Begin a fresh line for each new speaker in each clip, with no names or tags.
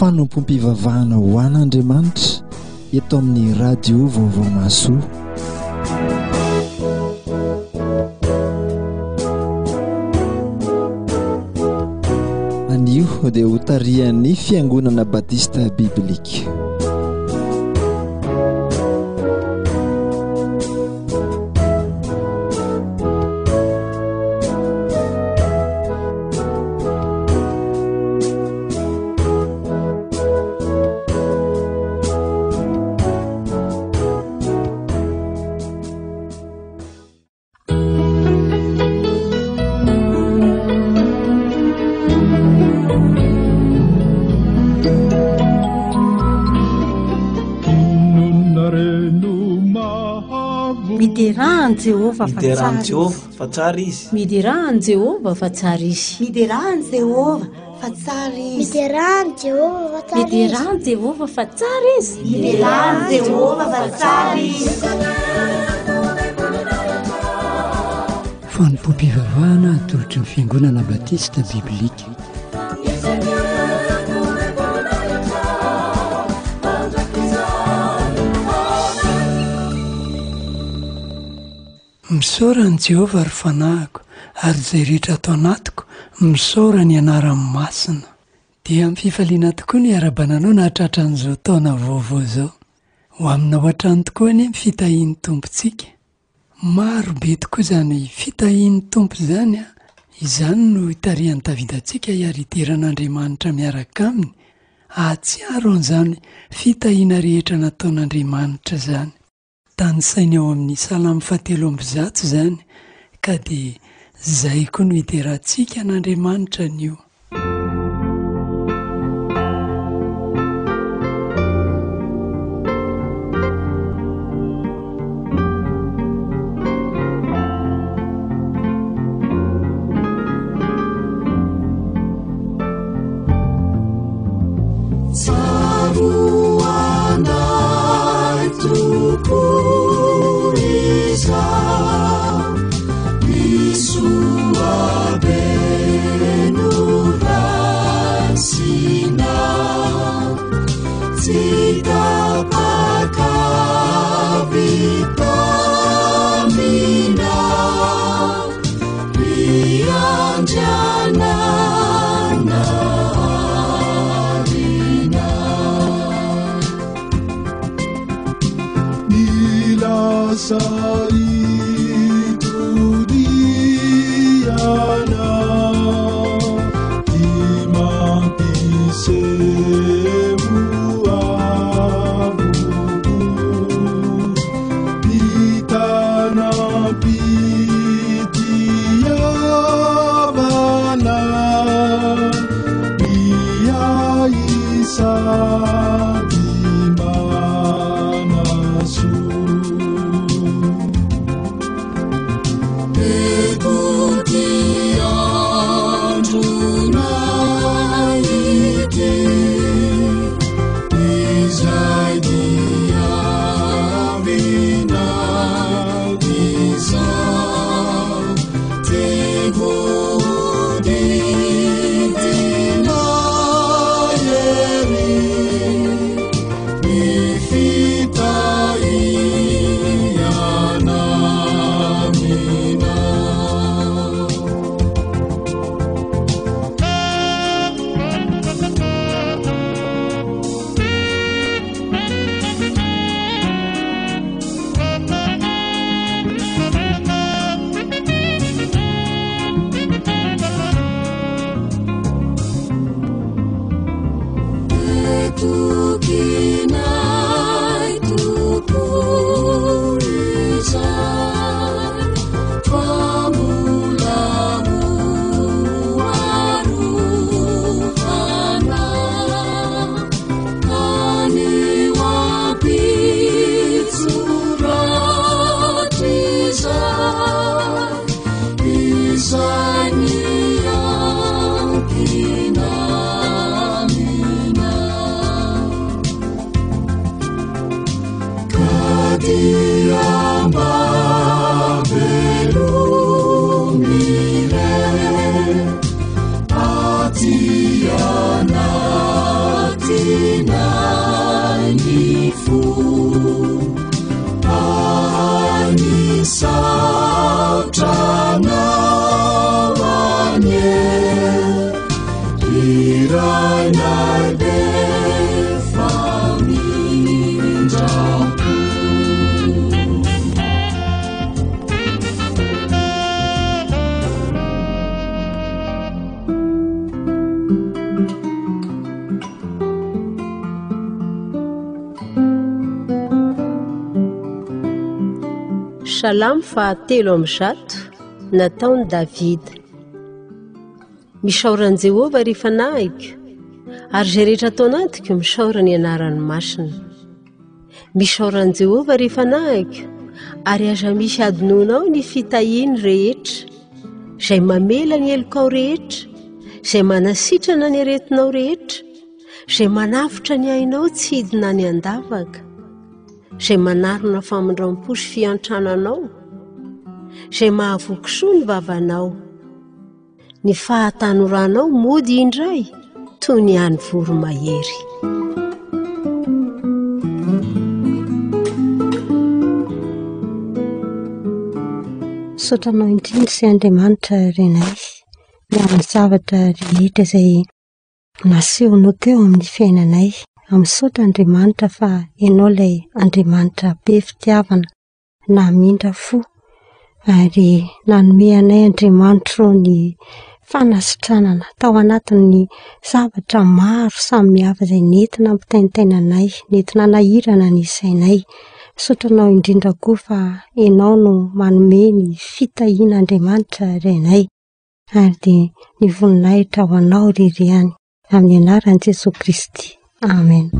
Fanompoam-pivavahana ho an'Andriamanitra eto amin'ny radio vaovao mahasoa. Anio dia ho tarihan'ny fiangonana Batista Biblika.
Miderahany Jehova fa tsara izy.
Miderahany Jehova fa tsara izy.
Miderahany Jehova fa tsara izy.
Miderahany Jehova fa tsara izy.
Miderahany Jehova fa tsara izy.
Miderahany Jehova fa tsara izy.
Fanompoam-pivavahana atolotry ny fiangonana Batista Biblika. Misaora ny Jehova ary fanahiko, ary izay rehetra atao anatiko, misaora ny anarany masina. Dia amin'ny fifaliana tokoa ny arabananao nahatratra an'izao taona vaovao izao. Ho amina ao an-trano tokoa anie ny fitahian'ny tompontsika. Maro be tokoa izany fitahian'ny tompo izany a. Izany no hitarihan'ny tavidantsika hiary iteran'Andriamanitra miaraka aminy. Ahatsiaro an'izany fitahiana rehetra nataon'Andriamanitra izany. Tanisainy ao amin'ny Salamo 7:1 izany, ka dia izay koa no hiterantsika n'Andriamanitra anio.
Salamo fahatelo amin'ny zato nataony Davida. Misaorany Jehovah rehefa nahiko, ary izay rehetra atao anatiko misaora ny anarany masina. Misaorany Jehovah rehefa nahiko, ary aza misy adinonao ny fitahiany rehetra, izay mamela ny elokao rehetra, izay manasitrana ny aretinao rehetra, izay manavotra ny ainao tsy hidina ny andavaka, izay manarona famindram-po sy fiantrananao, izay mahavokisoa ny vavanao. Ny fahatanoranao mody indray toy ny any voromahery.
Sotranao indrindra sy Andriamanitra renay ny amin'ny zavatra rehetra izay nasehonao teo amin'ny fiainanay. Misaotra Andriamanitra fa ianao ilay Andriamanitra be fitiavana na mindra fo, ary nanome anay Andriamanitra ny fanasitranana tao anatin'ny zavatra maro samihafa izay nentina ampitaintainanay, nentina nahirana ny sainay. Sotranao indrindra koa fa ianao no manome ny fitahiana Andriamanitra renay, ary dia ny voninahitra ho anao ririhany amin'ny anaran'i Jesosy Kristy. Amen.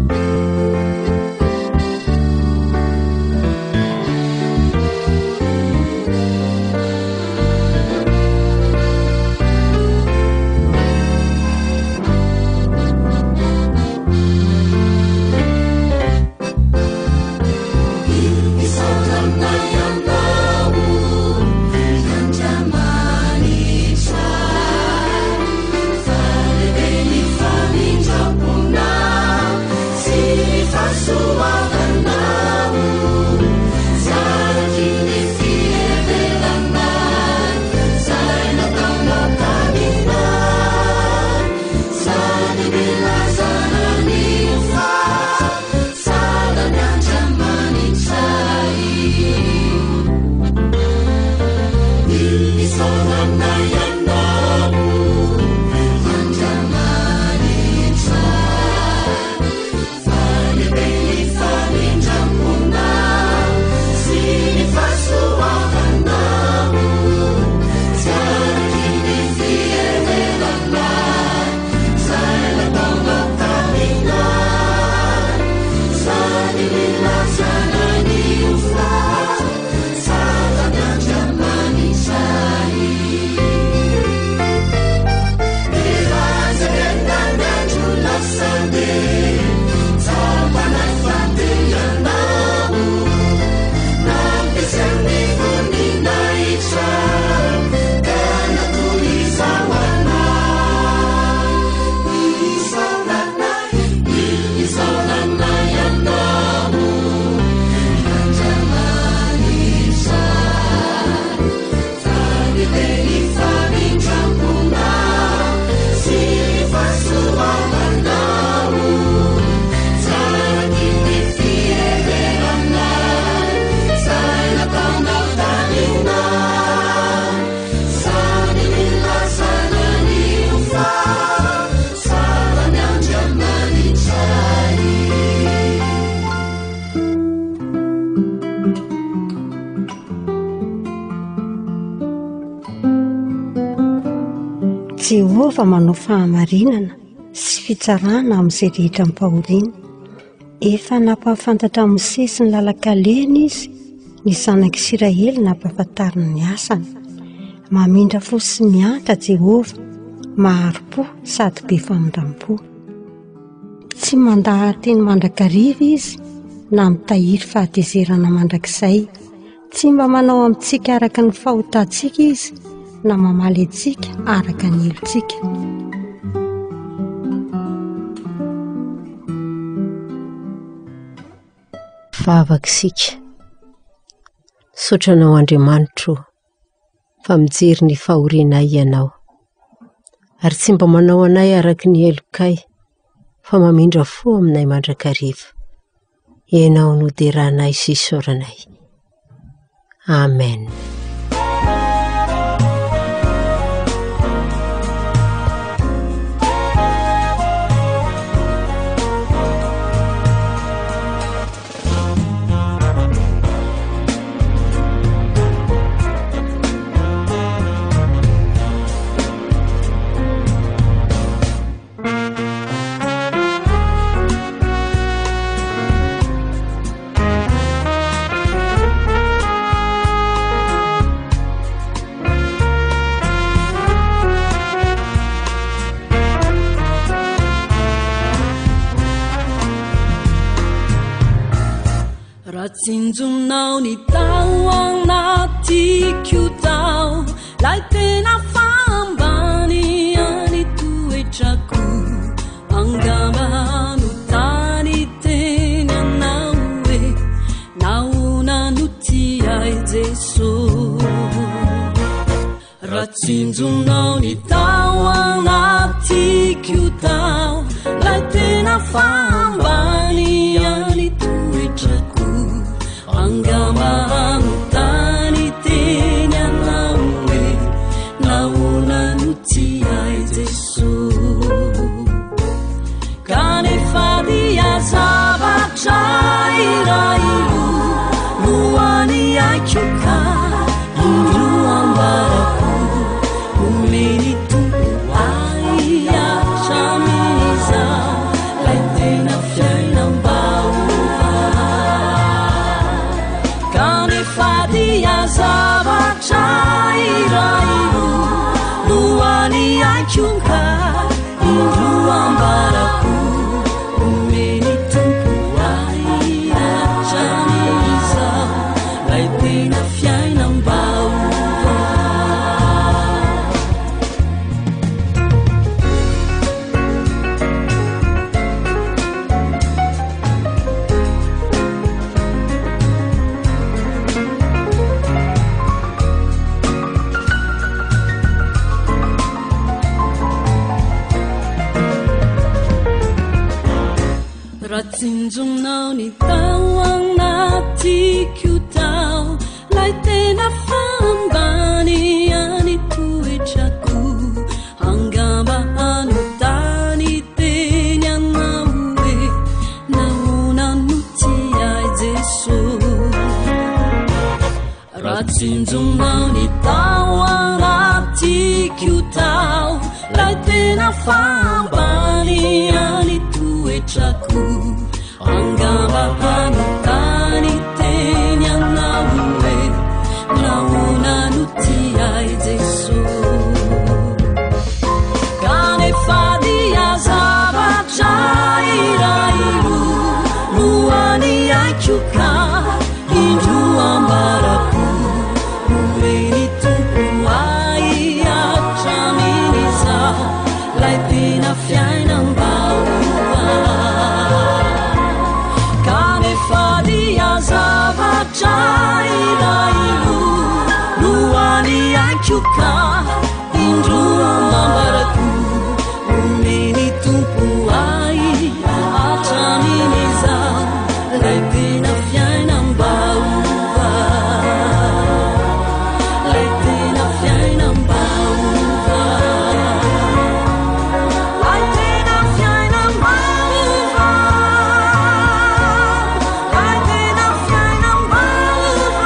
Jehovah manao fahamarinana sy fitsarana amin'izay rehetra mipahoriana. Efa nampahafantatra Mose sy ny lalakalena izy, ny zanak'Isiraely nampahafantariny ny asany. Mamindra fo sy mianka Jehovah, maharo-po sady be famindram-po. Tsy mandahateny mandrakariva izy na mitahiry fahatezerana mandrakizay. Tsy mba manao amintsika araka ny fahotantsika izy, na mamaly antsika araka ny helontsika. Vavaka isika.
Sotranao Andriamanitro fa mijery ny fahorinay ianao, ary tsy mba manao anay araka ny elokay fa mamindra fo aminay mandrakariva. Ianao no deranay sy isaoranay. Amen.
Ratsinjonao ny tao anaty tao, lay tena fambany any toetrako, angamba no tany teny anao hoe naona no tiay Jesosy. Ratsinjonao ny tao anaty tao, lay tena fambany any toetrako, angamba no tany teny anao hoe naona no tiay Jesosy. Kanefa dia zavatra irairo no any aiko ka indro ambarako, omeny tompo ay hatramizao lay tena fiainam-baova. Kanefa dia zavatra irairo no any aiko ka indro ambarako, omeny tompo ay hatramizao lay tena fiainam-baova. Ratsinjonao ny tao anaty tao, lay tena fambany any toetrako, angamba ano tany teny anao hoe naona no tiay Jesosy. Ratsinjonao ny tao anaty tao, lay tena fambany any toetrako, angamba ano tany teny anao hoe naona no tiay Jesosy. Kanefa dia zavatra irairo no any aiko ka indro ambarako, omeny tompo ay hatramizao lay tena fiainam-baova. Kanefa dia zavatra irairo no any aiko ka indro ambarako, omeny tompo ay hatramizao lay tena fiainam-baova, lay tena fiainam-baova, lay tena fiainam-baova, lay tena fiainam-baova.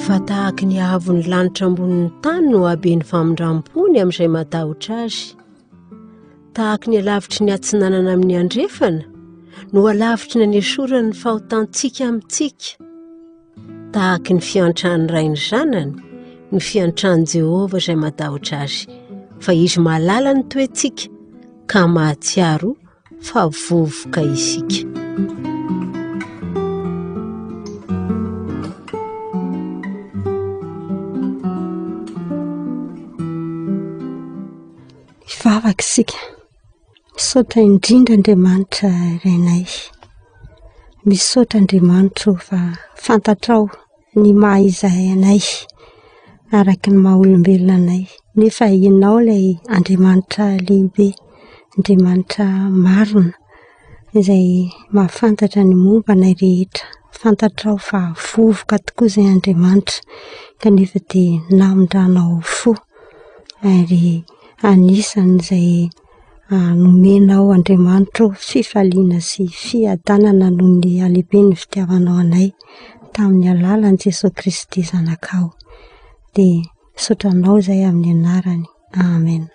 Fa tahaka ny ahavon'ny lanitra ambonin'ny tany no habeny famindram-pony amin'izay matahotra azy. Tahaka ny alavitry ny atsinanana amin'ny andrefana no alavitra ny anesorany ny fahotantsika amintsika tahaka ny fiantrany rainy zanany ny fiantrany Jehova izay matahotra azy fa izy mahalala ny toetsika ka mahatsiaro fa vovoka isika.
Ivavaka isika misaotra indrindra Andriamanitra irenay, misaotra Andriamanitra fa fantatrao ny mahaizay anay araka ny maha-olombelona anay, nefa ianao ilay Andriamanitra lehibe, Andriamanitra marina izay mahafantatra ny momba anay rehetra. Fantatrao fa vovoka tokoa izay Andriamanitra kanefa dia namondranao fo ary anisan'izay nomenao Andriamanitra fifaliana sy fiadanana noho ny alehibe ny fitiavanao anay tamin'ny alalan'i Jesosy Kristy zanakao. Dia misaotranao izay amin'ny anarany. Amen.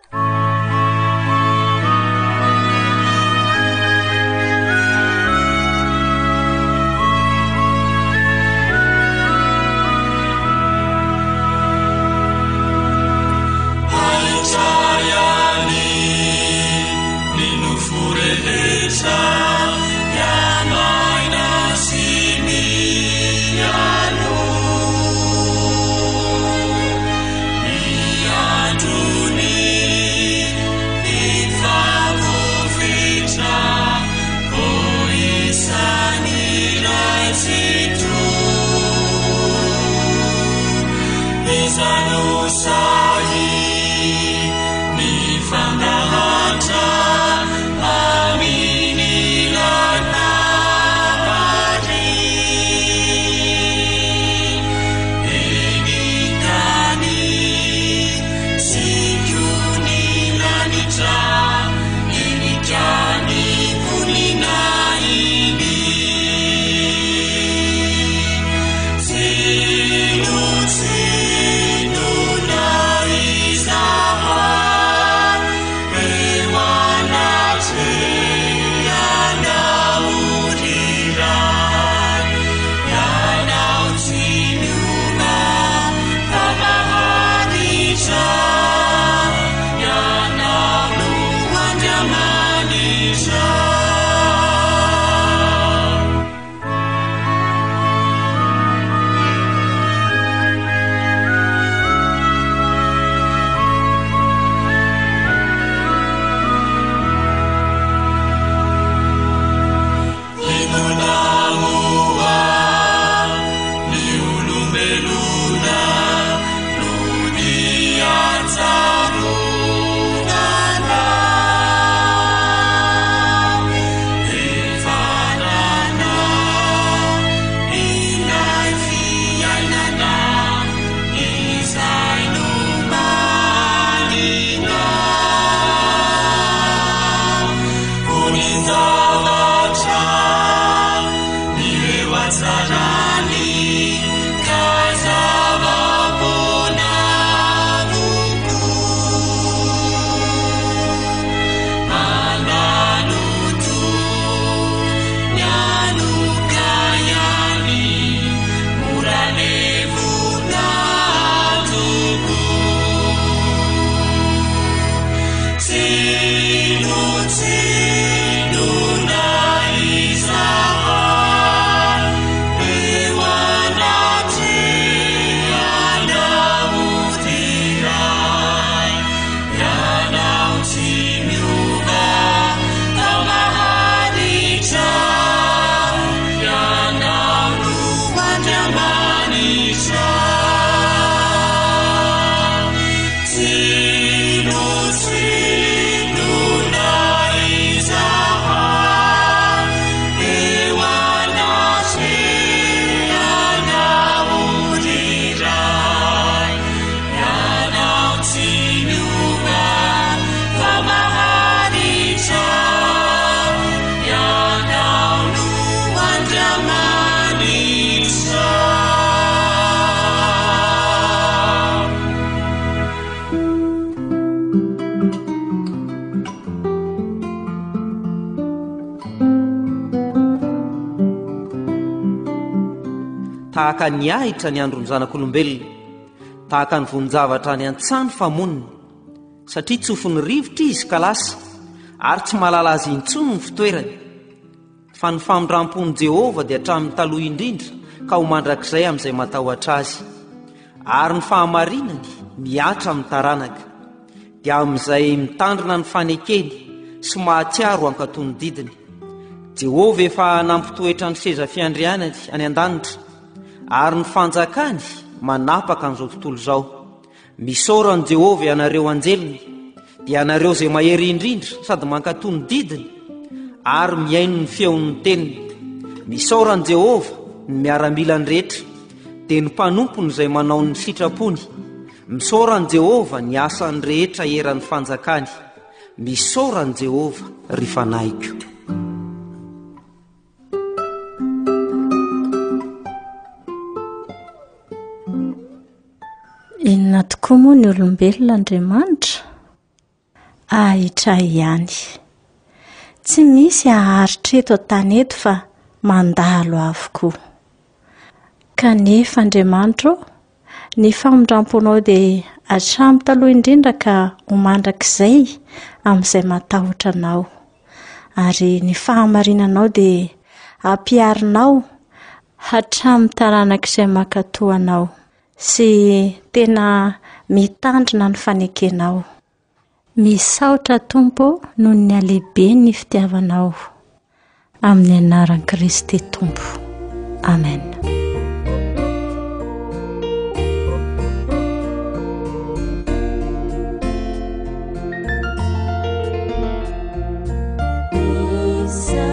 tahaka ny ahitra ny androny zanak'olombelona, tahaka ny vonjavatra ny an-tsano famoniny, satria tsofony rivotra izy ka lasa ary tsy malala azy intsony ny fitoerany. Fa ny famindram-pon'i Jehova dia hatramin'ny taloha indrindra ka ho mandrakizay amin'izay matahotra azy, ary ny fahamarinany miatra amin'ny taranaka, dia amin'izay mitandrina ny fanekeny sy mahatsiaro ankatony didiny. Jehova efa nampitoetra ny seza fiandrianany any an-danitra, ary ny fanjakany manapaka an'izao tontolo izao. Misaorany Jehova ianareo anjeliny, dia ianareo izay mahery indrindra sady mankatony didiny ary miaino ny feon'ny teniny. Misaorany Jehova ny miaramilany rehetra, dia ny mpanompony izay manao ny sitrapony. Misaorany Jehova ny asany rehetra eran'ny fanjakany. Misaorany Jehova ry fanaiko.
Inona tokoa moa ny olombelona Andriamanitra? Ahitra ihany. Tsy misy aharitra eto an-tany eto fa mandalo avokoa. Kanefa Andriamanitra, ny famindramponao dia hatramin'ny taloha indrindra ka ho mandrakizay amin'izay matahotra anao, ary ny fahamarinanao dia hampiarinao hatramin'ny taranak'izay mankatoa anao, sy tena mitandrina ny fanekenao. Misaotra Tompo noho ny alehibe ny fitiavanao. Amin'ny anaran'i Kristy Tompo. Amen.
Say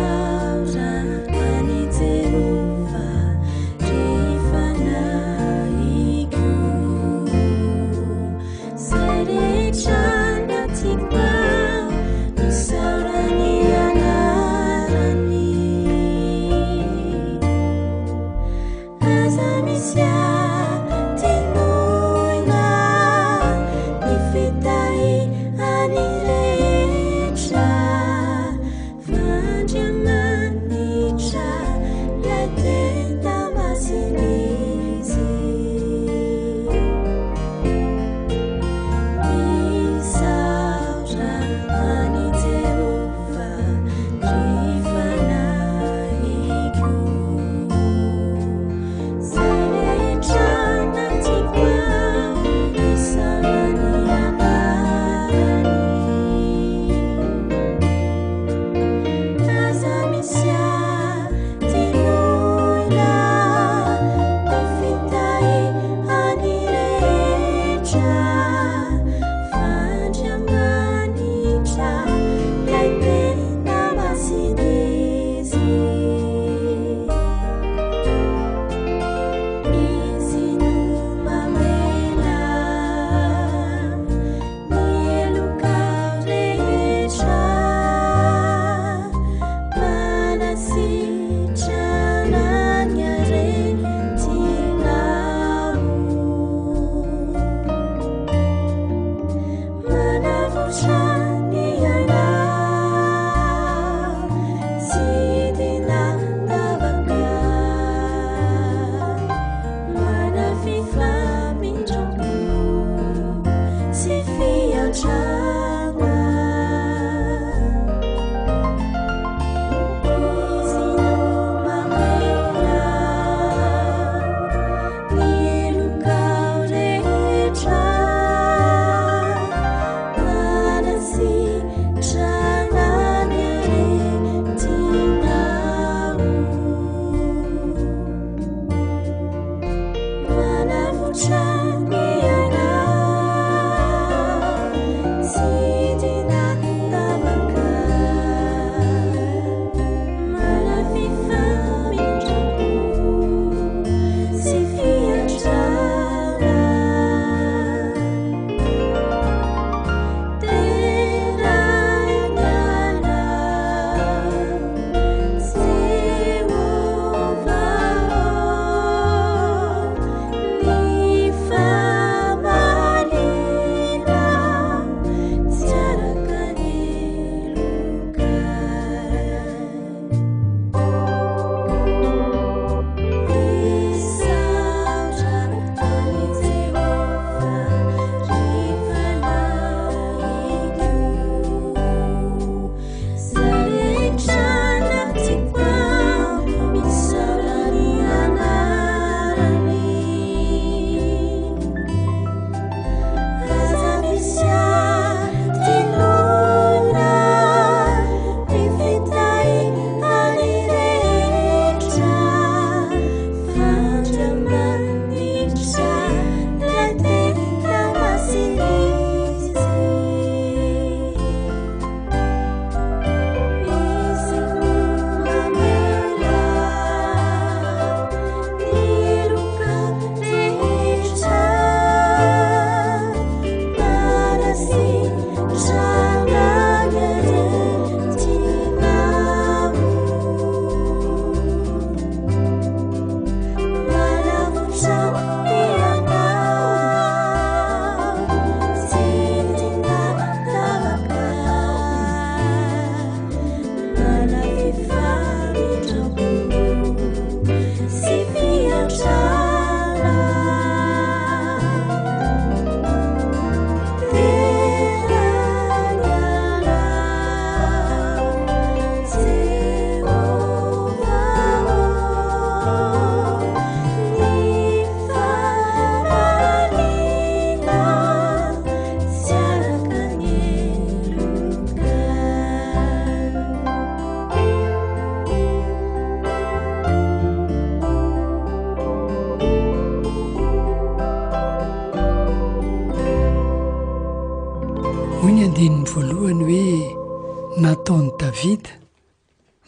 ny andininy voalohany hoe nataony Davida: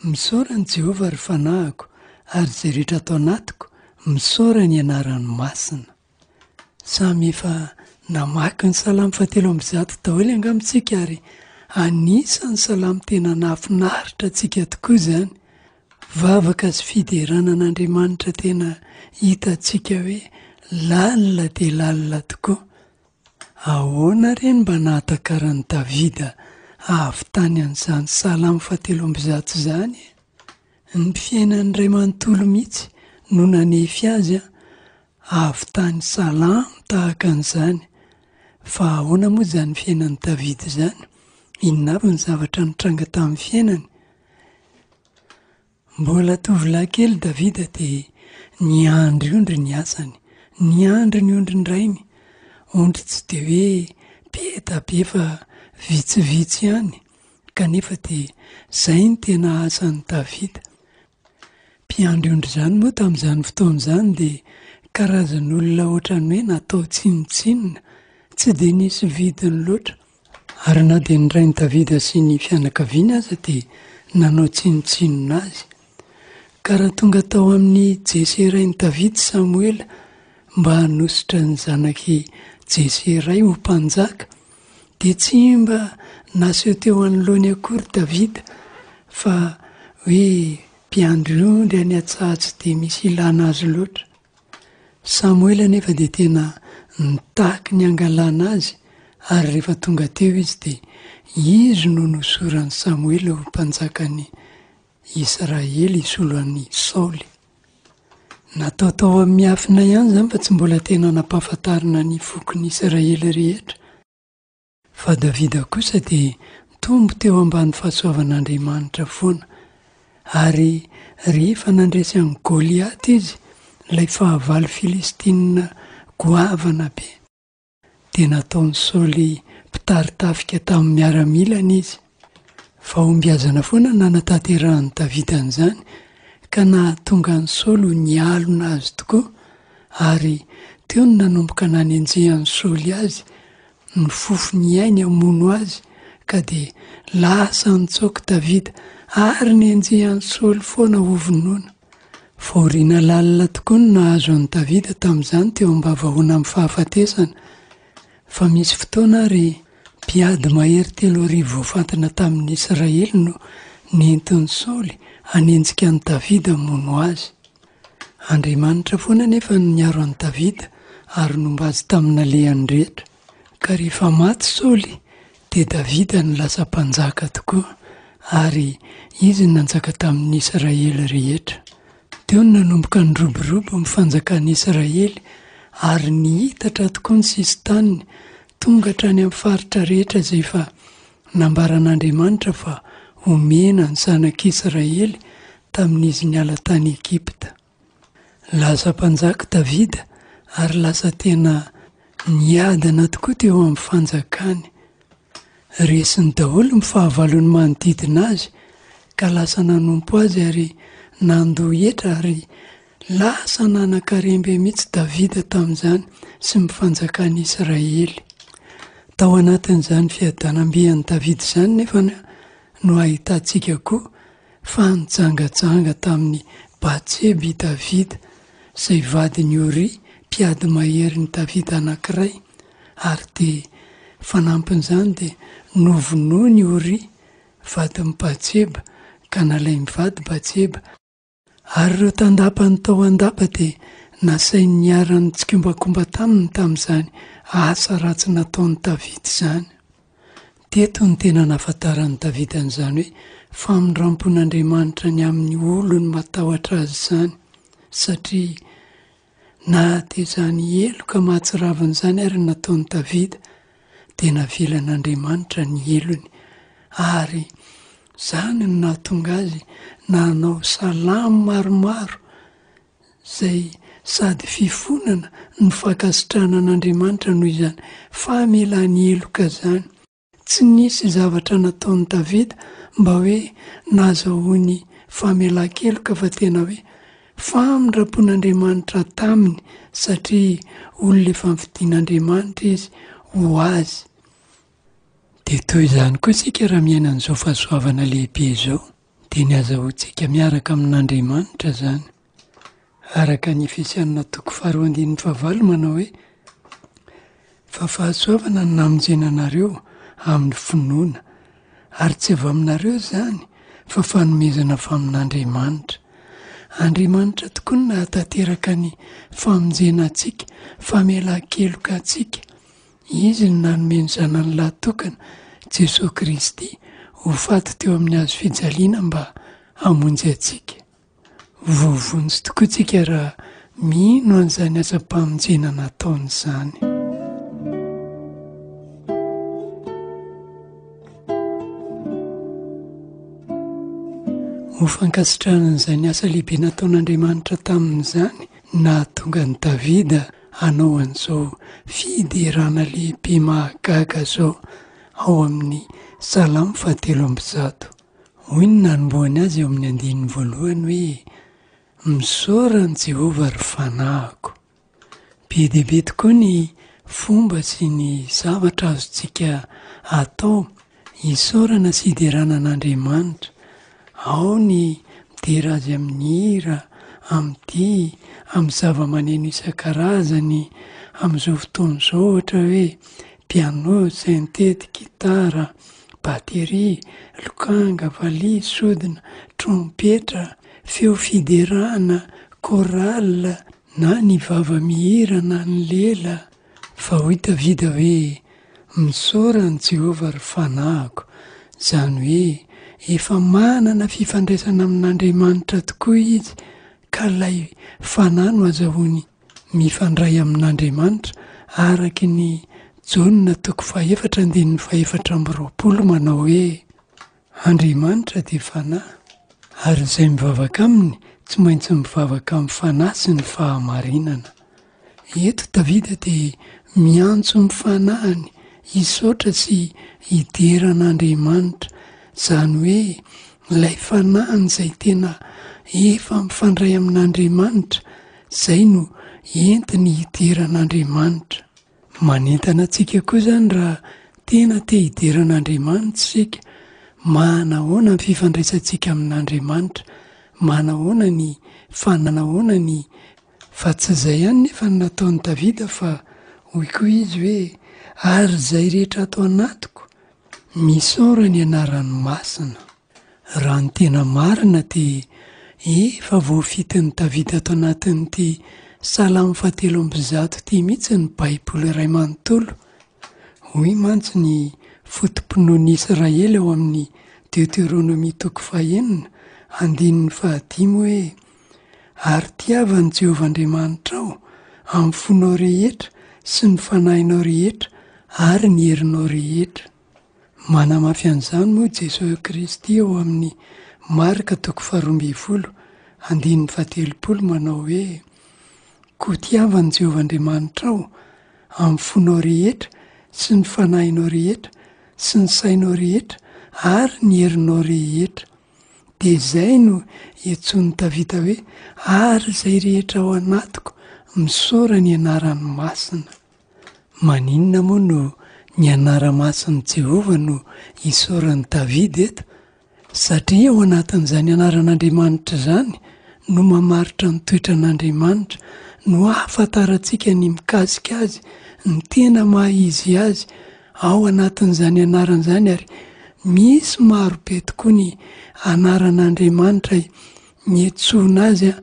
misaorany Jehovah ry fanahiko, ary izay rehetra atao anatiko misaora ny anarany masina. Samy efa namaky ny salamo 7 daholo angamitsika, ary anisan'ny salamo tena nahafinaritra antsika tokoa izany. Vavaka sy fideranan'Andriamanitra tena hitantsika hoe lalina dia lalina tokoa. Ahoana reny mba nahatakarany Davida avy tany an'izany salamo 7 izany? Ny fiainany iray manontolo mihitsy no nanefy azy avy tany salamo tahaka an'izany. Fa ahoana moa izany fiainan'i Davida izany? Inona avy ny zavatra nitranga tamin'ny fiainany? Mbola tovolahy kely Davida dia niandry ny asany, niandry ny ondry ny rainy. Ondry tsy dia hoe be fa vitsivitsy ihany, kanefa dia izay ny tena asan'i Davida. Mpiandry ondry izany moa tamin'izany fotoana izany dia karazan'olona ohatran'ny hoe natao tsinotsinona, tsy dia nisy vidiny loatra. Ary na dia ny rain'i Davida sy ny fianakaviana aza dia nanao tsinotsinona azy. Ka raha tonga tao amin'ny Jese rain'i Davida Samuela mba hanositra ny zanaky Jese ray ho mpanjaka, dia tsy mba naseho teo anoloany akory Davida, fa hoe mpiandry ondry any an-tsaha tsy dia misy ilana azy loatra. Samuela nefa dia tena nitaky ny angalana azy, ary rehefa tonga teo izy dia izy no nosorany Samuela ho mpanjakany Israely isoloan'ny Saoly. Natao tao amin'ny afina ihany izany fa tsy mbola tena nampahafantarina ny fokon'ny Israely rehetra. Fa Davida kosa dia tombo teo ambany fahasoavan'Andriamanitra foana, ary rehefa nandresy an'i Goliaty izy, ilay fahavalo Filistina goavana be, dia nataon'ny Saoly mpitaritafika tamin'ny miaramilana izy. Fa ombiazana foana nanatanterahany Davida an'izany, ka nahatonga ny Saoly ho nialona azy tokoa, ary teo no nanomboka nanenjehan'ny Saoly azy, ny fofony ainy hamono azy, ka dia lasa nitsaoka Davida, ary nenjehan'ny Saoly foana ho vonoina. Faoriana lalina tokoa no nahazo an'i Davida tamin'izany teo am-bavahoana amin'ny fahafatesana. Fa misy fotoana ary mpiady mahery 3,000 voafantina tamin'ny Israely no nentin'ny Saoly hanenjika an'i Davida mono azy. Andriamanitra foana nefa no niaro an'i Davida ary nomba azy tamina lehany rehetra. Ka rehefa maty Saoly dia Davida no lasa mpanjaka tokoa, ary izy nanjaka tamin'ny Israely rehetra. Teo no nanomboka ny roborobo amin'ny fanjakan'ny Israely, ary nihitatra tokoa ny sisy taniny, tonga hatrany amin'ny faritra rehetra izay fa nambaran'Andriamanitra fa omena ny zanak'Israely tamin'izy niala tany Ekipta. Lasa mpanjaka Davida, ary lasa tena niadana tokoa teo amin'ny fanjakany. Resiny daholo ny fahavalony manodidina azy, ka lasa nanompo azy ary nandohetra, ary lasa nanan-karembe mihitsy Davida tamin'izany sy mifanjakan'ny Israely. Tao anatin'izany fiadanam-behan'i Davida izany nefa no ahitantsika koa fa nijangajanga tamin'ny Batseby Davida, izay vadiny Oria, mpiady mahery ny Davida anankiray, ary dia fanampin'izany dia novonoiny Oria vadin'i Batseba, ka nalay mivady Batseba. Ary ireo tandapany tao andapa dia nasainy niarany tsikombakomba taminy tamin'izany asa ratsy nataon'i Davida izany. Teto ny tena nahafantaran'i Davida an'izany hoe famindrampon'Andriamanitra ny amin'ny olony matahotra azy izany, satria na dia izany heloka mahatsiraviny izany ary nataon'i Davida, dia navelan'Andriamanitra ny elony, ary izany no nahatonga azy nanao salamo maromaro, izay sady fifonana ny fankasitrahana an'Andriamanitra noho izany famelany heloka izany. Tsy nisy zavatra nataon'i Davida mba hoe nahazoany famelan-keloka, fa tena hoe famindrampon'Andriamanitra taminy, satria olona efa nividian'Andriamanitra izy ho azy. dia toy izany koa isika raha miaina an'izao fahasoavana lehibe izao dia ny azahoantsika miaraka amin'Andriamanitra izany. Araka ny Efesianina 4:9 manao hoe fa fahasoavana no namonjena anareo amin'ny finoana, ary tsy avy aminareo izany fa fanomezana avy amin'Andriamanitra. Andriamanitra tokoa no nahatanteraka ny famonjena antsika, famelan-keloka antsika. Izy no nanome ny zanany lahatokana Jesosy Kristy ho faty teo amin'ny hazo fijaliana mba hamonjy antsika. Vovonjy tokoa isika raha mino an'izany asa-pamonjena nataony izany. Ho fankasitrahan'izay ny asa lehibe nataon'Andriamanitra tamin'izany nahatonga ny Davida hanao an'izao fiderana lehibe mahagaga izao ao amin'ny Salamo 130. Hoy ny nanomboany azy eo amin'ny 1 hoe misaora ny Jehovah ry fanahiko. Be dia be tokoa ny fomba sy ny zavatra azontsika atao hisaorana sy hiderana an'Andriamanitra. Ao ny midera azy amin'ny hira, amin'ny dia, amin'ny zava-maneno isan-karazany, amin'izao fotoana izao ohatra hoe piano, syntety, gitara, bateria, lokanga, valiha, sodina, trompetra, feo fiderana, chorale, na ny vava mihira na ny lela. Fa hoy Davida hoe misaora ny Jehovah ry fanahiko, izany hoe efa manana fifandraisana amin'Andriamanitra tokoa izy, ka ilay fanahy no azahoany mifandray amin'Andriamanitra araka ny Jaonina 4:4-20 manao hoe Andriamanitra dia fanahy, ary izay mivavaka aminy tsy maintsy mivavaka amin'ny fanahy sy ny fahamarinana. Eto Davida dia miantso ny fanahiny hisaotra sy hideran'Andriamanitra, izany hoe ilay fanahiny izay tena efa mifandray amin'Andriamanitra, izay no entiny hideran'Andriamanitra. Manentana antsika koa izany raha tena te hideran'Andriamanitra isika, manahoana ny fifandraisantsika amin'Andriamanitra, manahoana ny fananahoana ny fa tsy izay ihany nefa ny nataon'i Davida fa hoy koa izy hoe ary izay rehetra atao anatiko misaora ny anaran'ny masina. Raha ny tena marina dia efa voafitin'ny Davida ato anatin'ity Salamo 130 ity mihitsy ny Baiboly iray manontolo. Hoy mantsy ny fotom-pinoan'ny Israely ao amin'ny Deutéronomie 5:5 hoe ary tiavan'i Jehovah Andriamanitra ao amin'ny fonao rehetra sy ny fanahinao rehetra ary ny herinao rehetra. Manamafy an'izany moa Jesosy Kristy ao amin'ny Marka 12:13 manao hoe koa tiavan'i Jehovah Andriamanitra ao amin'ny fonao rehetra sy ny fanahinao rehetra sy ny sainao rehetra ary ny herinao rehetra. Dia izay no iantsoan'i Davida hoe ary izay rehetra ao anatiko misaora ny anaran'ny masina. Maninona moa no ny anara masin'i Jehovah no isaoran'i Davida eto? Satria ao anatin'izany anaran'Andriamanitra izany no mamaritra ny toetran'Andriamanitra, no ahafantarantsika ny mikasika azy, ny tena maha izy azy ao anatin'izany anaran'izany. Ary misy maro be tokoa ny anaran'Andriamanitra niantsoana azy,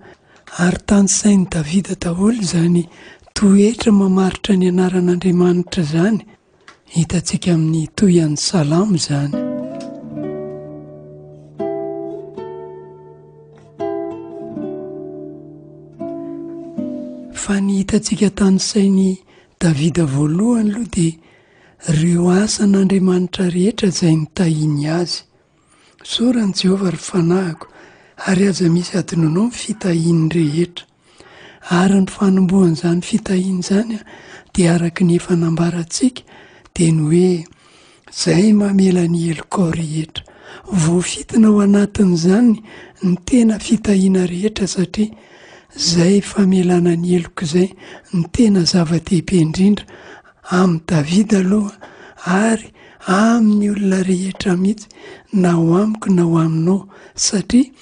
ary tany sain'i Davida daholo izany toetra mamaritra ny anaran'Andriamanitra izany. Hitantsika amin'ny toy an'ny Salamo izany. Fa ny hitantsika tany sain'i Davida voalohany aloha dia ireo asan'Andriamanitra rehetra izay nitahiny azy. Misaora ny Jehovah ry fanahiko, ary aza misy adinonao ny fitahiny rehetra. Ary ny fanombohan'izany fitahiny izany dia araka ny efa nambarantsika dia ny hoe izay mamela ny helokao rehetra. Voafitina ao anatin'izany ny tena fitahiana rehetra, satria izay famelana ny heloko izay ny tena zava-dehibe indrindra amin'ny Davida aloha ary amin'ny olona rehetra mihitsy na ho amiko na ho aminao satria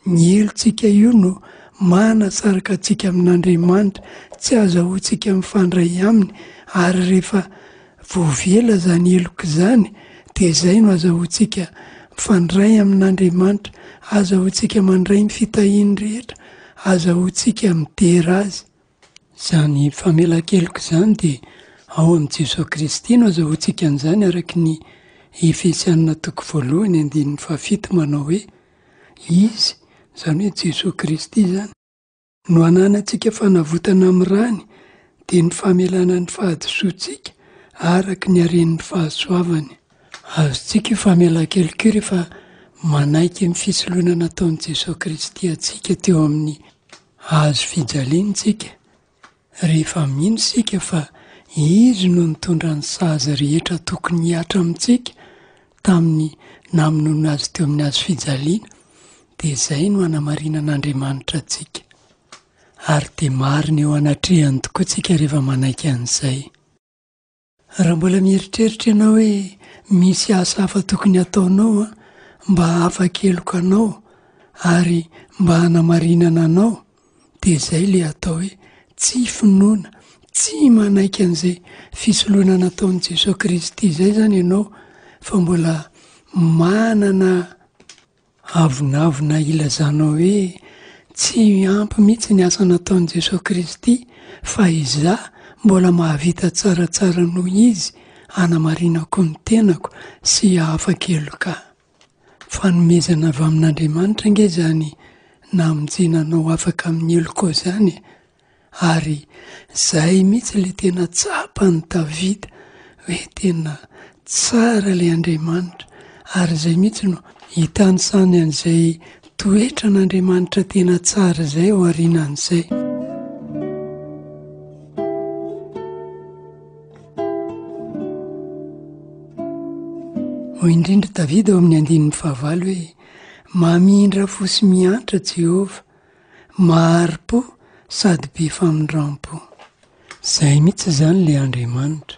ny elontsika io no manasaraka antsika amin'Andriamanitra tsy azahoantsika mifandray aminy ary rehefa voavela zany eloko izany dia izay no azahoantsika mifandray amin'Andriamanitra, azahoantsika mandray ny fitahiany rehetra, azahoantsika midera azy. Izany famelan-keloko izany dia ao amin'i Jesosy Kristy no azahoantsika an'izany araka ny Efesianina 1:7 manao hoe izy izany hoe Jesosy Kristy izany no ananantsika fanavotana amin'ny rany dia ny famelana ny fahadisoantsika araka ny haren'ny fahasoavany. Azontsika io famelan-keloko io rehefa manaiky amin'ny fisoloana nataon'i Jesosy Kristy atsika teo amin'ny hazo fijaliantsika. Rehefa mino isika fa izy no nitondra ny sahaza rehetra tokony hiatra amintsika tamin'ny namonoana azy teo amin'ny hazo fijaliana, dia izay no hanamarinan'Andriamanitra atsika. Ary dia marina eo anatrehany tokoa tsika rehefa manaiky an'izay. Raha mbola mieritreritra ianao hoe misy asa hafa tokony ataonao mba hafa-keloko anao ary mba hanamarinana anao, dia izay ilay atao hoe tsy finoana, tsy manaiky an'izay fisoloana nataon'i Jesosy Kristy izay zany ianao, fa mbola manana avonavona ilazanao hoe tsy ampy mihitsy ny asa nataon'i Jesosy Kristy fa izaho mbola mahavita tsaratsara noho izy hanamarinako ny tenako sy hafa-keloka. Fanomezana avy amin'Andriamanitra nge zany namonjenanao afaka amin'ny eloko izany, ary izay mihitsy ilay tena tsapany Davida hoe tena tsara ilay Andriamanitra, ary izay mihitsy no hitanisany an'izay toetra n'Andriamanitra tena tsara izay ao aorianan'izay. Ho indrindra Davida ao amin'ny 1:9 hoe mamindra fo sy miantra Jehova, mahari-po sady be famindram-po. Izay mihitsy izany ilay Andriamanitra,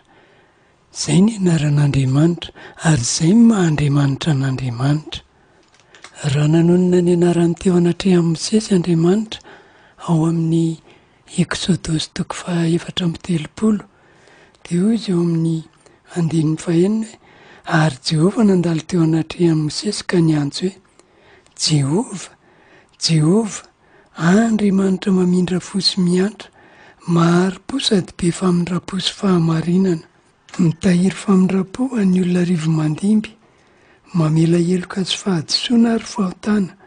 izay ny anaran'Andriamanitra ary izay ny maha-Andriamanitra n'Andriamanitra. Raha nanonona ny anarany teo anatrehan'i Mosesy Andriamanitra ao amin'ny Eksodosy 4:30 dia hoy izy eo amin'ny 1:9 ary Jehova nandalo teo anatrehan'i Mosesy ka niantso hoe Jehova, Jehova, Andriamanitra mamindra fo sy miantra, mahari-po sady be famindram-po sy fahamarinana, mitahiry famindram-po an'ny olona rivo mandimby, mamela heloka sy fahadisoana ary fahotana,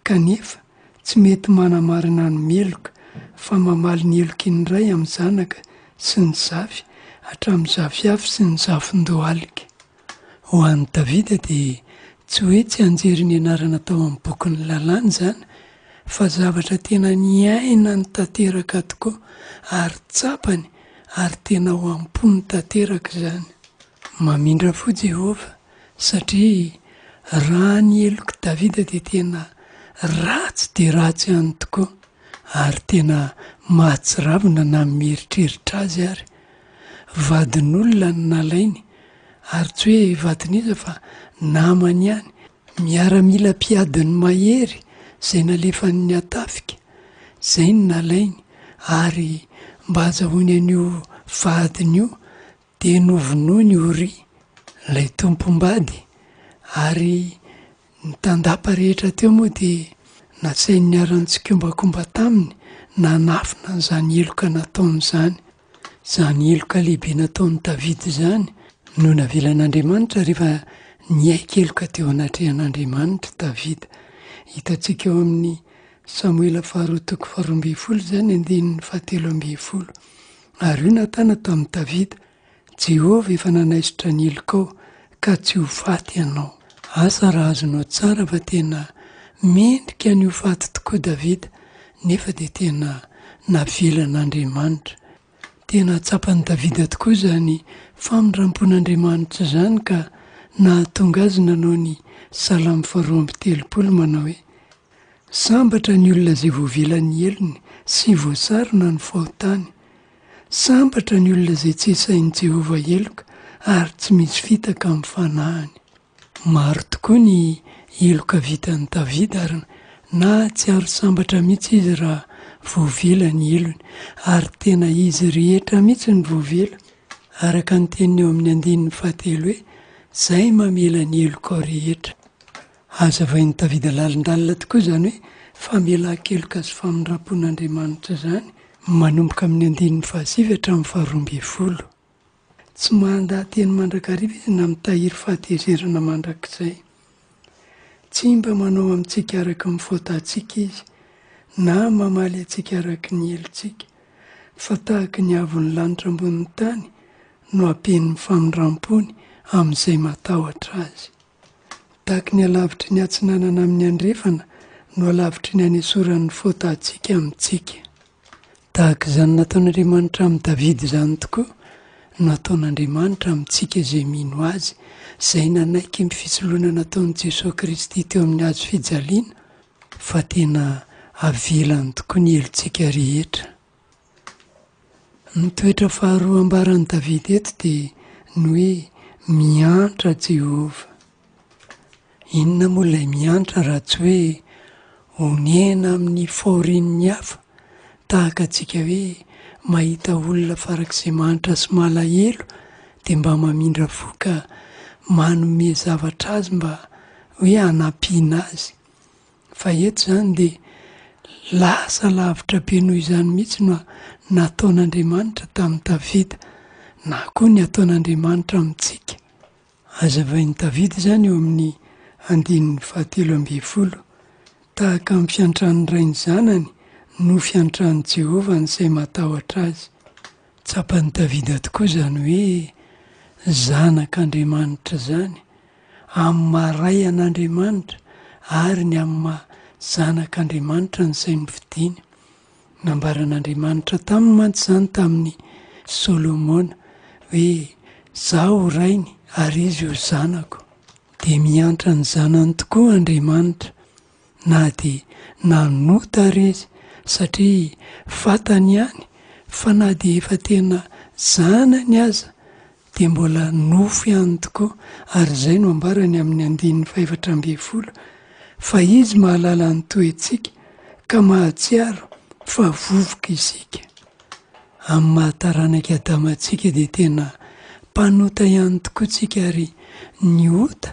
kanefa tsy mety manamarina ny meloka fa mamaly ny heloka indray amin'ny zanaka sy ny zafy hatramin'ny zafiafy sy ny zafin-dohalika. Ho an'i Davida dia tsy hoe tsy anjery ny anarana tao amin'ny bokin'ny lalàna izany, fa zavatra tena niaina ny tanteraka tokoa ary tsapany ary tena ho ampony tanteraka izany. Mamindra fo Jehova satria raha ny eloko Davida dia tena ratsy dia ratsy ihany tokoa, ary tena mahatsiravina na mieritreritra azy ary. Vadin'olona ny nalainy ary tsy hoe vadin'iza fa namany ihany, miara-mila mpiadiny mahery izay nalefany ny atafika, izay ny nalainy ary mba azahoany an'io vadiny io dia novonoiny Oria ilay tompombady, ary ny tandapa rehetra teo moa dia nasainy niaran-tsikombakomba taminy nanafina n'izany eloka nataony izany. Izany eloka lehibe nataon'i Davida izany no navelan'Andriamanitra rehefa niaiky eloka teo anatrehan'Andriamanitra Davida. Hitantsika eo amin'ny Samoela 2:12 izany 7:12. Ary io natana tamin'i Davida, Jehova efa nanaisotra ny elokao ka tsy ho faty ianao. Asa raha azonao tsara fa tena mendrika ny ho faty tokoa Davida, nefa dia tena navelan'Andriamanitra. Tena tsapan'i Davida tokoa izany famindram-pon'Andriamanitra izany ka nahatonga azy nanao ny Salamo 4:30 manao hoe sambatra ny olona izay voavelan'ny elony sy voasarona ny fahotany, sambatra ny olona izay tsy esain'i Jehova eloka ary tsy misy fitaka amin'ny fanahany. Maro tokoa ny eloka vitany Davida ary na tsy aro sambatra mihitsy izy raha voavela ny elony, ary tena izy rehetra mihitsy ny voavela, araka ny teniny eo amin'ny 7 hoe zay mamela ny eloko rehetra. Hazavain'ny Davida lalindalina tokoa izany hoe famelan-keloka sy famindram-pon'Andriamanitra zany manomboka amin'ny 7 hatramin'ny 12. Tsy mandahateny mandrakariva izy na mitahiry fahatezerana mandrakizay. Tsy mba manao amintsika araka ny faotantsika izy, na mamaly antsika araka ny elontsika, fa tahaka ny avon'ny lanitra ambonin'ny tany no ampen'ny famindram-pony amin'izay matahotra azy. Tahaka ny alavitry ny atsinanana amin'ny andrefana no alavitry ny anesoran'ny faotantsika amintsika. Tahaka izany nataon'Andriamanitra amin'ny Davida izany tokoa, nataon'Andriamanitra amintsika izay mino azy, izay nanaiky amin'ny fisoloana nataon'i Jesosy Kristy teo amin'ny hazo fijaliana, fa tena avelany tokoa ny elontsika rehetra. Ny toetra faharoa ambaran'i Davida eto dia ny hoe miantra Jehova. Inona moa ilay miantra raha tsy hoe honena amin'ny fahorian'ny hafa, tahaka antsika hoe mahita olona farak'izay manitra sy malahelo dia mba mamindra voka manome zavatra azy mba hoe hanampiana azy. Fa eto izany dia lasa lavitra be noho izany mihitsy no nataon'Andriamanitra tamin'ny Davida, na koa ny ataon'Andriamanitra amintsika. Hazavain'ny Davida izany eo amin'ny 17, tahaka amin'ny fiantran'ny rainy zanany no fiantran'ny Jehova n'izay matahotra azy. Tsapan'ny Davida tokoa izany hoe zanak'Andriamanitra zany, amin'ny maray an'Andriamanitra ary ny amin'ny zanak'Andriamanitra n'izay novidiany. Nambaran'Andriamanitra tamin'ny mantsy izany tamin'ny Solomona hoe zaho rainy ary izy ho zanako. Dia miantra ny zanany tokoa Andriamanitra, na dia nanota ary izy, satria fantany ihany fa na dia efa tena zanany aza dia mbola nofo ihany tokoa. Ary izay no ambarany amin'ny 4:12, fa izy mahalala ny toetsika ka mahatsiaro fa vovoka isika. Amin'ny mahataranaka Adamantsika dia tena mpanota ihany tokoa tsika, ary ny ota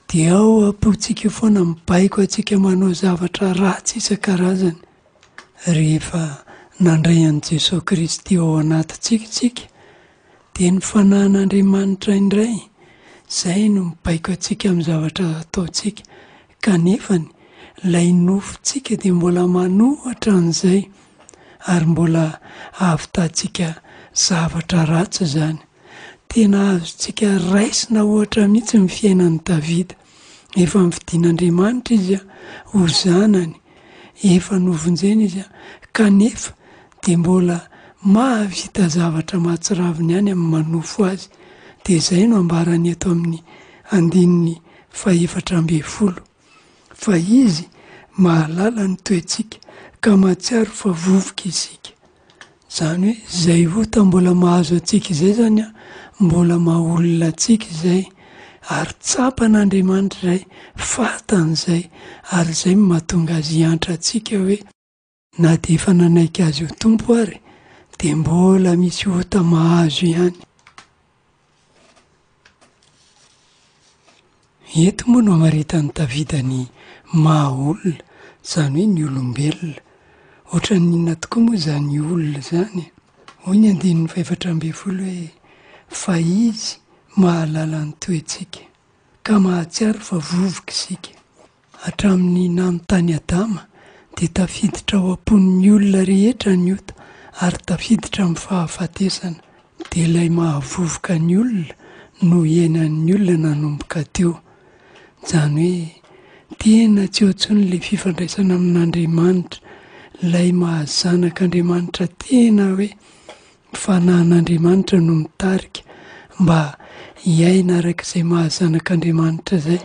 dia ao apontsika foana mibaiko antsika manao zavatra ratsy isan-karazany. Rehefa nandray an'i Jesosy Kristy ao anatintsika dia ny fanahin'Andriamanitra indray izay no mibaiko antsika amin'ny zavatra ataontsika, kanefany ilay nofontsika dia mbola manohatra an'izay ary mbola ahavitatsika zavatra ratsy izany. Tena azontsika raisina ohatra mihitsy ny fiainan'i Davida. Efa nividian'Andriamanitra izy ho zanany, efa novonjena izy, kanefa dia mbola mahavita zavatra mahatsiraviny ihany amin'ny manofo azy. Dia izay no ambarany eto amin'ny 4:12, fa izy mahalala ny toetsika ka mahatsiaro fa vovoka isika. Izany hoe izay ota mbola mahazo antsika izay zany mbola mahaolona antsika izay, ary tsapan'Andriamanitra izay, fantan'izay, ary izay mahatonga azy hiantra antsika hoe na dia efa nanaiky azy ho tompo ary dia mbola misy ota mahazo ihany. Eto moa no amaritan'i Davida ny mahaolona, izany hoe ny olombelona. Ohatra n'inona tokoa moa izany olona izany? Hoy ny 4:12 hoe fa izy mahalala ny toetsika ka mahatsiaro fa vovoka isika. Hatramin'ny nanontany Adama dia tafiditra ao am-pon'ny olona rehetra ny ota, ary tafiditra amin'ny fahafatesana. Dia ilay mahavovoka ny olona no iainan'ny olona nanomboka teo. Izany hoe tena tsy eo intsony ilay fifandraisana amin'Andriamanitra, ilay mahazanak'Andriamanitra tena hoe fanahin'Andriamanitra no mitarika mba hiaina arak'izay mahazanak'Andriamanitra izay,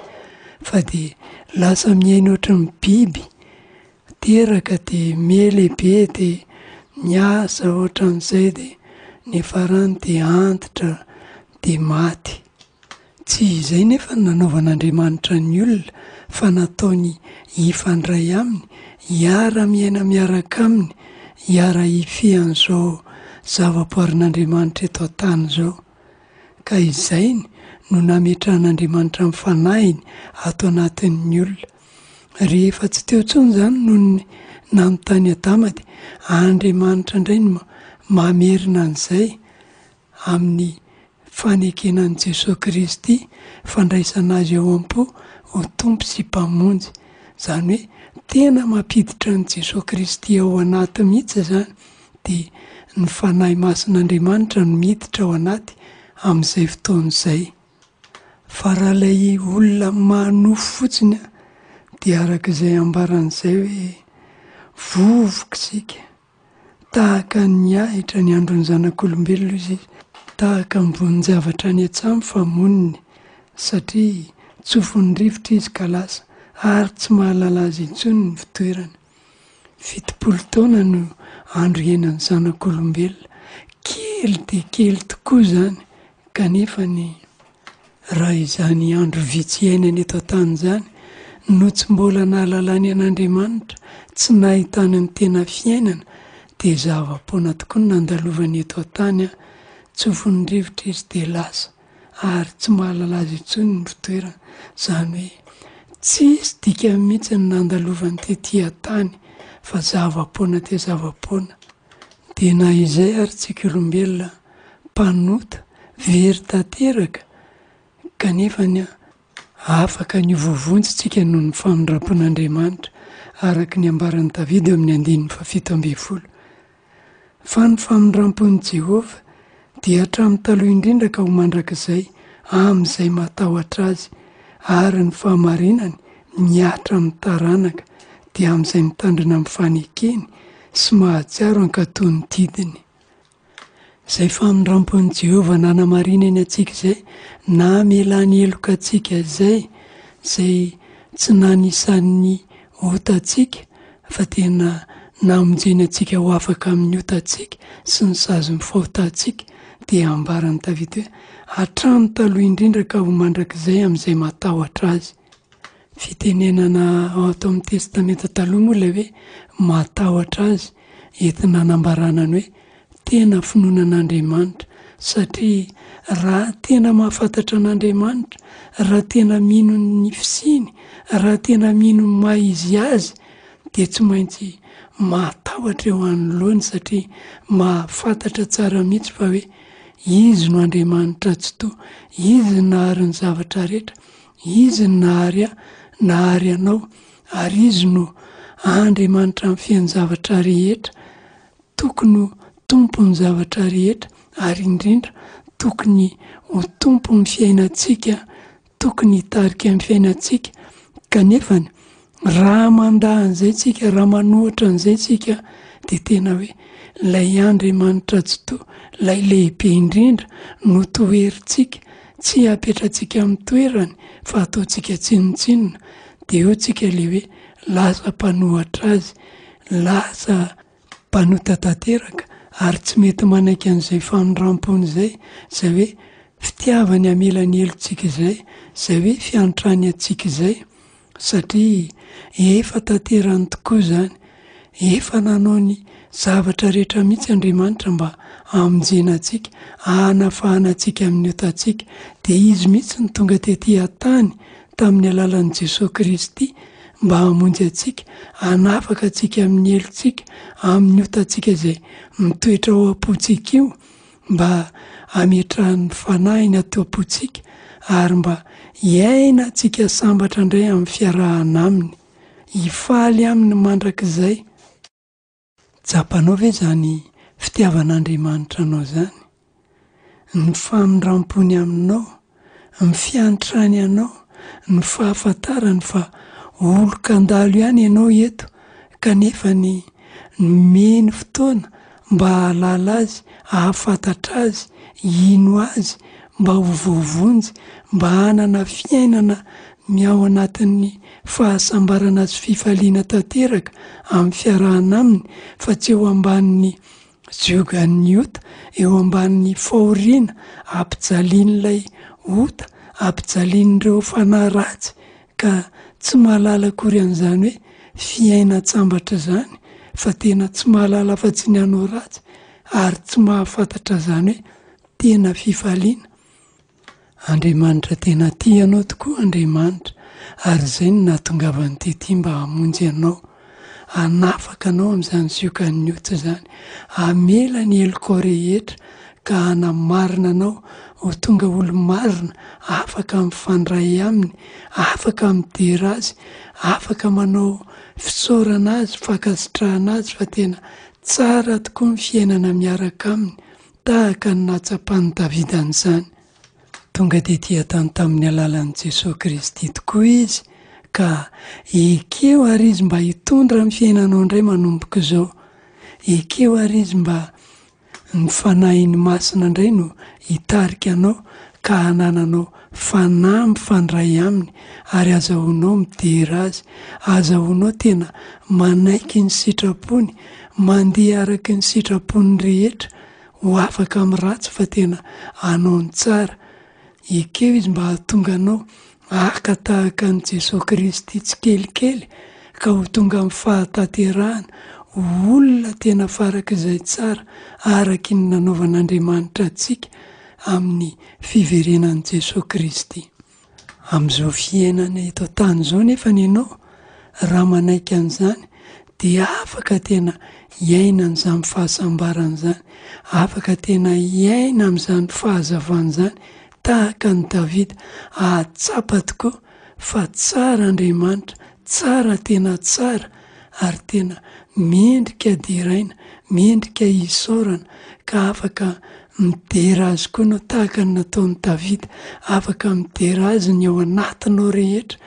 fa dia lasa miaina ohatra ny biby, teraka dia mialehibe dia miasa ohatran'izay, dia ny farany dia antitra, dia maty. Tsy izay nefa nanaovan'Andriamanitra ny olona fa nataony hifandray aminy, hiara-miaina miaraka aminy, hiara-hifian'izao zava-boarin'Andriamanitra eto an-tany izao. Ka izay no nametrahan'Andriamanitra amin'ny fanahiny ato anatin'ny olona. Rehefa tsy teo intsony izany noho ny nanontany Adama dia Andriamanitra indray no mamerina an'izay amin'ny fanekenan'i Jesosy Kristy, fandraisana azy ao am-po ho tompo sy mpamonjy. Izany hoe tena mampiditra an'i Jesosy Kristy ao anaty mihitsy izany, dia ny fanahy mason'Andriamanitra no miditra ao anaty amin'izay fotoan'izay. Fa raha ilay olona manofo fotsiny dia arak'izay ambaran'izay hoe vovoka isika, tahaka ny ahitra ny andron'ny zanak'olombelona izy, tahaka ambony-javatra ny an-tsaha fa moniny, satria tsofin'ny rivotra izy ka lasa, ary tsy mahalala azy intsony ny fitoerany. 70 taona no andro iainan'ny zanak'olombelona, kely dia kely tokoa izany, kanefa ny raha izany andro vitsy iainany eto an-tany izany no tsy mbola nahalalany an'Andriamanitra, tsy nahitany ny tena fiainana, dia zava-poana tokoa no nandalovany eto an-tany, tsofin'ny rivotra izy dia lasa, ary tsy mahalala azy intsony ny fitoerana. Izany hoe tsisy dika mihitsy ny nandalovany tetỳ an-tany, fa zava-poana te zava-poana. Dia na izay ary tsika olombelona mpanota, very tanteraka, kanefa ny afaka ny vovonjyntsika noho ny famindram-pon'Andriamanitra, araka ny ambaran'i Davidy amin'ny 1:7. Fa ny famindram-pon'i Jehovah dia hatramin'ny taloha indrindra ka ho mandrakizay amin'izay matahotra azy, ary ny fahamarinany miatra amin'ny taranaka, dia amin'izay mitandrina amin'ny fanekeny sy mahatsiaro ankatoy ny didiny. Izay famindram-pon'i Jehovah nanamarinany antsika izay, na melany heloka antsika izay tsy nanisan'ny otantsika, fa tena namonjeny antsika ho afaka amin'ny otantsika sy ny sazy mifaotantsika, dia ambaran'i Davidy hoe hatramin'ny taloha indrindra ka ho mandrakizay amin'izay matahotra azy. Fitenenana ato amin'ny testamenta taloha moa ilay hoe matahotra azy, entina hanambaranany hoe tena finoanan'Andriamanitra, satria raha tena mahafantatra an'Andriamanitra, raha tena mino ny fisiny, raha tena mino ny maha izy azy, dia tsy maintsy matahotra eo anoloany, satria mahafantatra tsara mihitsy fa hoe izy no Andriamanitra tsy toa, izy nahary ny zavatra rehetra, izy nahary anao, ary izy no Andriamanitra amin'ny fiain-javatra rehetra, tokony ho tompo ny zavatra rehetra, ary indrindra tokony ho tompo ny fiainantsika, tokony hitarika amin'ny fiainantsika. Kanefa raha mandaha an'izay tsika, raha manohatra an'izay tsika, dia tena hoe ilay Andriamanitra tsy toa, ilay lehibe indrindra no toherintsika, tsy hapetratsika amin'ny toerany, fa ataontsika tsinotsinona, dia eo tsika ilay hoe lasa mpanohatra azy, lasa mpanota tanteraka, ary tsy mety manaiky an'izay famindram-pony izay hoe fitiavany hamelany helontsika izay hoe fiantrany antsika izay, satria efa tanterany tokoa izany, efa nanao ny zavatra rehetra mihitsy Andriamanitra mba hamonjena antsika, hanafahana antsika amin'ny otantsika, dia izy mihitsy ny tonga tetỳ an-tany tamin'ny alalan'i Jesosy Kristy mba hamonjy antsika, hanafaka antsika amin'ny helontsika, amin'ny otantsika izay mitoetra ao am-pontsika io, mba hametrahan'ny fanahiny atao am-pontsika, ary mba hiaina antsika sambatra indray amin'ny fiarahana aminy, hifaly aminy mandrakizay. Japanao ve izany fitiavan'Andriamanitra anao izany? Ny famindram-pony aminao, ny fiantrany anao, ny fahafantarany fa olon-kandalo ihany ianao eto, kanefa ny meny fotoana mba hahalala azy, hahafantatra azy, ino azy, mba ho voavonjy, mba hanana fiainana miao anatin'ny fahasambarana sy fifaliana tanteraka amin'ny fiarahana aminy, fa tsy eo ambanin'ny ziogan'ny ota eo amban'ny fahoriana ampijalian'ilay ota ampijalian'ireo fanahy ratsy ka tsy mahalala akory an'izany hoe fiaina tsambatra zany fa tena tsy mahalala fa-tsy ny anao ratsy ary tsy mahafantatra zany hoe tena fifaliana. Andriamanitra tena tia anao tokoa Andriamanitra ary izay no nahatongavany tety mba hamonjy anao, hanafaka anao amin'izany ziokan'ny ota zany, hamela ny eloko rehetra ka hanamarina anao ho tonga olo marina, afaka mifandray aminy, afaka midera azy, afaka manao fisaorana azy, fankasitrahana azy fa tena tsara tokoa ny fiainana miaraka aminy tahaka ny natsapany Davida an'izany. Tonga dia tia tany tamin'ny alalan'i Jesosy Kristy tokoa izy ka ekeo ary izy mba hitondra ny fiainanao indray manomboka izao, ekeo ary izy mba ny fanahin'ny masina indray no hitarika anao ka hanananao fanahy mifandray aminy ary azahoanao midera azy, azahoanao tena manaiky ny sitrapony, mandeha araky ny sitrapony rehetra, ho afaka amin'ny ratsy fa tena hanao ny tsara. Ekeo izy mba hahatonga anao aka tahaka ny Jesosy Kristy tsy kelikely ka ho tonga amin'ny fahatanterahana, olona tena farak'izay tsara araky ny nanaovan'Andriamanitra antsika amin'ny fiverenan'i Jesosy Kristy. Amin'izao fiainana eto tany izao nefa ianao raha manaiky an'izany dia afaka tena hiaina an'izany fahasambarana izany, afaka tena hiaina amin'izany fahazavana izany tahaka ny Davida, ahatsapa tokoa fa tsara Andriamanitra, tsara tena tsara ary tena mendrika deraina, mendrika hisaorana ka afaka midera azy koa no tahaka ny nataon'i Davida, afaka midera azy ny ao anatinao rehetra,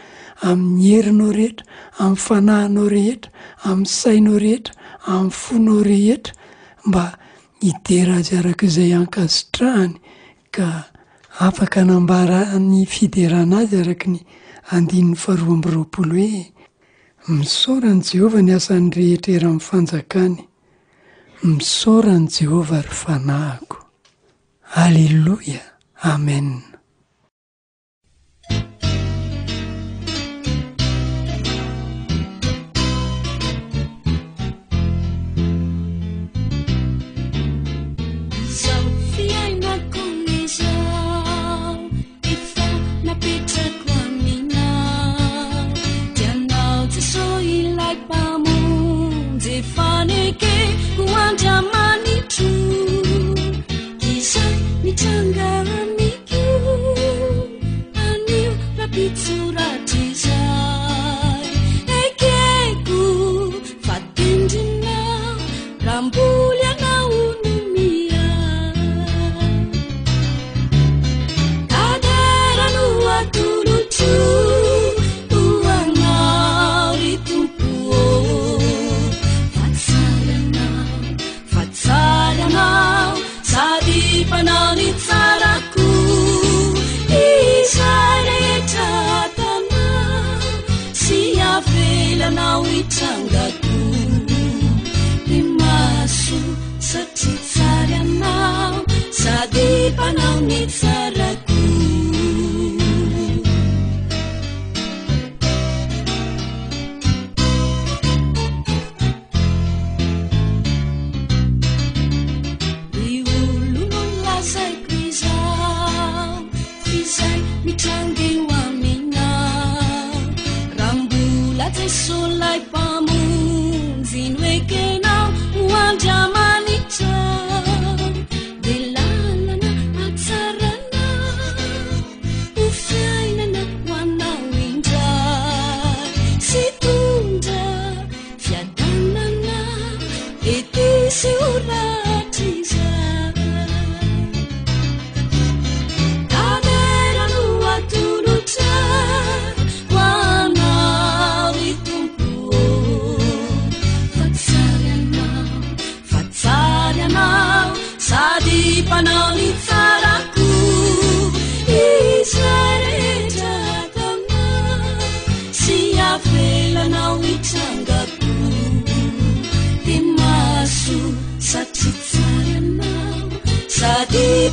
amin'ny herinao rehetra, amin'ny fanahinao rehetra, amin'ny sainao rehetra, amin'ny fonao rehetra mba hidera azy arak'izay ankasitrahany ka afaka nambara ny fiderana azy araky ny 2:20 hoe misaorany Jehovah ny asan'ny rehetra era amin'ny fanjakany, misaorany Jehovah ry fanahiko. Halleluia, amen.
Jamani tu kisha nitangamiki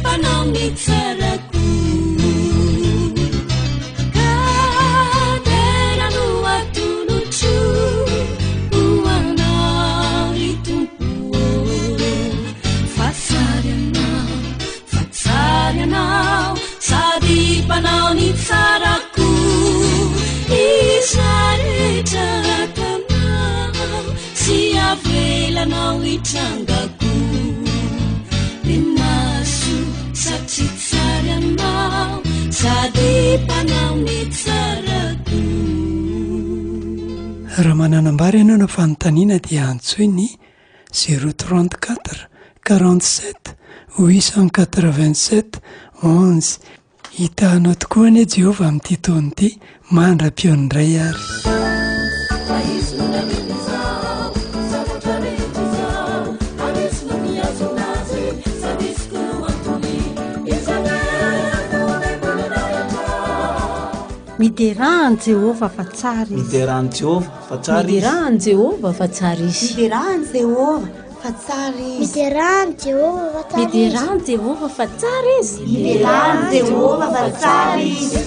panao ny tsarako ka tena no atolotro hoanao ny tompo fatsary anao sady panao ny tsarako izarehetra atanao sy avelanao itrangako le maso satria tsary anao sady panao ny tsarako.
Raha mananambary ianao na fanontaniana dia antsoy ny 034 47 887 11. Hitanao tokoa anie Jehova amin'ity taona ity mandra-pionindray ary.
Miderahan Jehova fa tsara izy.
Miderahan Jehova fa tsara izy.
Miderahan Jehova fa tsara izy.
Miderahan Jehova fa tsara izy.
Miderahan Jehova fa tsara izy.
Miderahan Jehova fa tsara izy.
Miderahan Jehova fa tsara izy.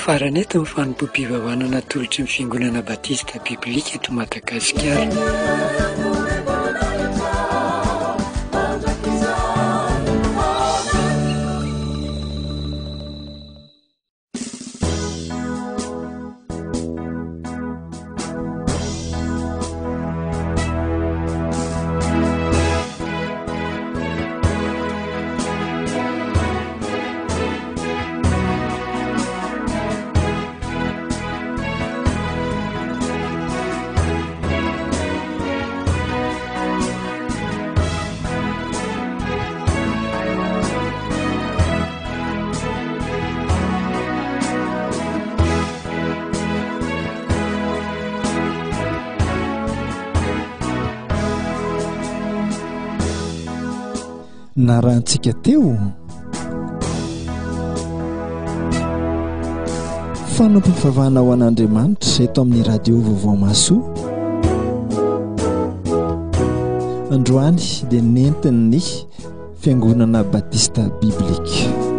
Farany eto ny fanompoam-pivavahana natolotry ny fiangonana batista biblika eto Madagasikara.
Narantsika teo fanampivavahana ho an'Andriamanitra eto amin'ny radio Vaovao Masoa. Androany dia nentin'ny fiangonana batista biblika.